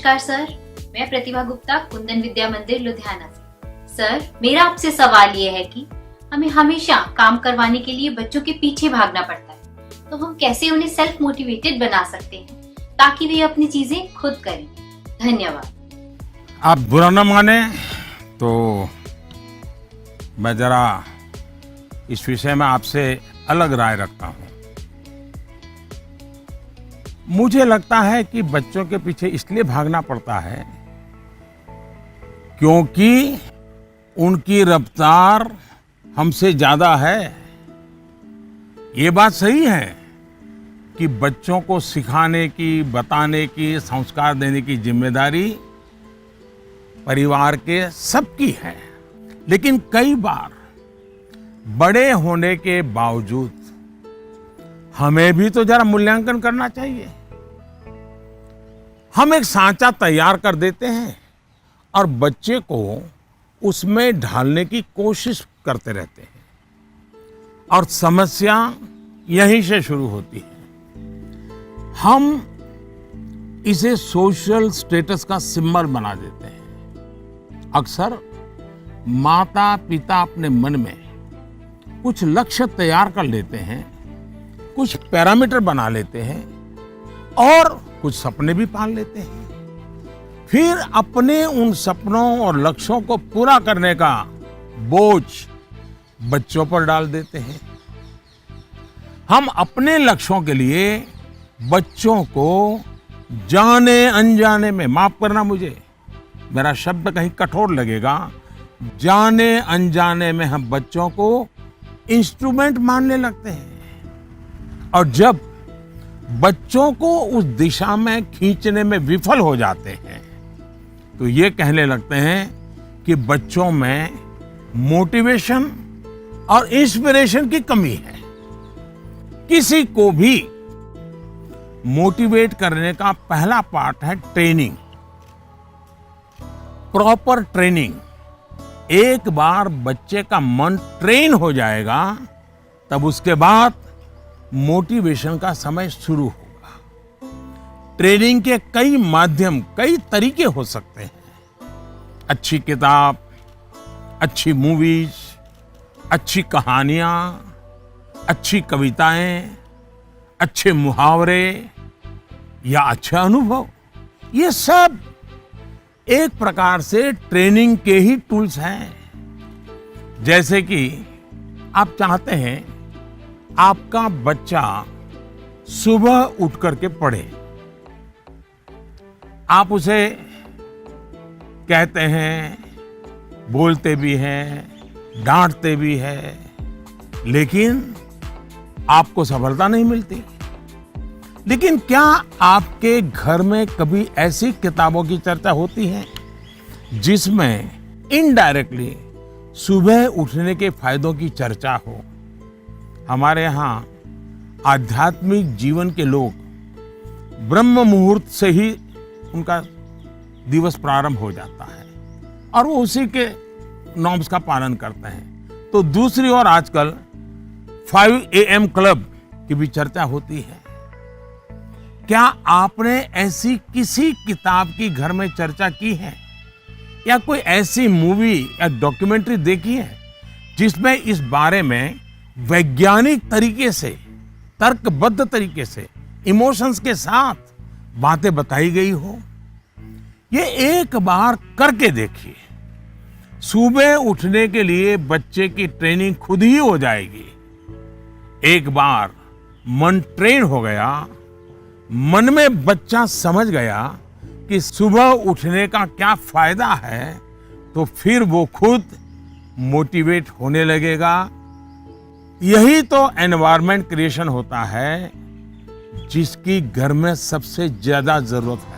नमस्कार सर, मैं प्रतिभा गुप्ता, कुंदन विद्या मंदिर लुधियाना से। सर, मेरा आपसे सवाल ये है कि हमें हमेशा काम करवाने के लिए बच्चों के पीछे भागना पड़ता है, तो हम कैसे उन्हें सेल्फ मोटिवेटेड बना सकते हैं ताकि वे अपनी चीजें खुद करें? धन्यवाद। आप बुरा न माने तो मैं जरा इस विषय में आपसे अलग राय रखता हूं। मुझे लगता है कि बच्चों के पीछे इसलिए भागना पड़ता है क्योंकि उनकी रफ्तार हमसे ज्यादा है। ये बात सही है कि बच्चों को सिखाने की, बताने की, संस्कार देने की जिम्मेदारी परिवार के सबकी है। लेकिन कई बार बड़े होने के बावजूद हमें भी तो जरा मूल्यांकन करना चाहिए। हम एक सांचा तैयार कर देते हैं और बच्चे को उसमें ढालने की कोशिश करते रहते हैं और समस्या यहीं से शुरू होती है। हम इसे सोशल स्टेटस का सिंबल बना देते हैं। अक्सर माता पिता अपने मन में कुछ लक्ष्य तैयार कर लेते हैं, कुछ पैरामीटर बना लेते हैं और कुछ सपने भी पाल लेते हैं। फिर अपने उन सपनों और लक्ष्यों को पूरा करने का बोझ बच्चों पर डाल देते हैं। हम अपने लक्ष्यों के लिए बच्चों को जाने अनजाने में, माफ करना मुझे, मेरा शब्द कहीं कठोर लगेगा, जाने अनजाने में हम बच्चों को इंस्ट्रूमेंट मानने लगते हैं। और जब बच्चों को उस दिशा में खींचने में विफल हो जाते हैं तो ये कहने लगते हैं कि बच्चों में मोटिवेशन और इंस्पिरेशन की कमी है। किसी को भी मोटिवेट करने का पहला पार्ट है ट्रेनिंग, प्रॉपर ट्रेनिंग। एक बार बच्चे का मन ट्रेन हो जाएगा तब उसके बाद मोटिवेशन का समय शुरू होगा। ट्रेनिंग के कई माध्यम, कई तरीके हो सकते हैं। अच्छी किताब, अच्छी मूवीज, अच्छी कहानियां, अच्छी कविताएं, अच्छे मुहावरे या अच्छा अनुभव, ये सब एक प्रकार से ट्रेनिंग के ही टूल्स हैं। जैसे कि आप चाहते हैं आपका बच्चा सुबह उठ करके पढ़े। आप उसे कहते हैं, बोलते भी हैं, डांटते भी हैं, लेकिन आपको सफलता नहीं मिलती। लेकिन क्या आपके घर में कभी ऐसी किताबों की चर्चा होती है जिसमें इनडायरेक्टली सुबह उठने के फायदों की चर्चा हो? हमारे यहाँ आध्यात्मिक जीवन के लोग ब्रह्म मुहूर्त से ही उनका दिवस प्रारंभ हो जाता है और वो उसी के नॉर्म्स का पालन करते हैं। तो दूसरी ओर आजकल 5 AM क्लब की भी चर्चा होती है। क्या आपने ऐसी किसी किताब की घर में चर्चा की है या कोई ऐसी मूवी या डॉक्यूमेंट्री देखी है जिसमें इस बारे में वैज्ञानिक तरीके से, तर्कबद्ध तरीके से, इमोशंस के साथ बातें बताई गई हो? ये एक बार करके देखिए। सुबह उठने के लिए बच्चे की ट्रेनिंग खुद ही हो जाएगी। एक बार मन ट्रेन हो गया, मन में बच्चा समझ गया कि सुबह उठने का क्या फायदा है, तो फिर वो खुद मोटिवेट होने लगेगा। यही तो एनवायरनमेंट क्रिएशन होता है जिसकी घर में सबसे ज्यादा जरूरत है।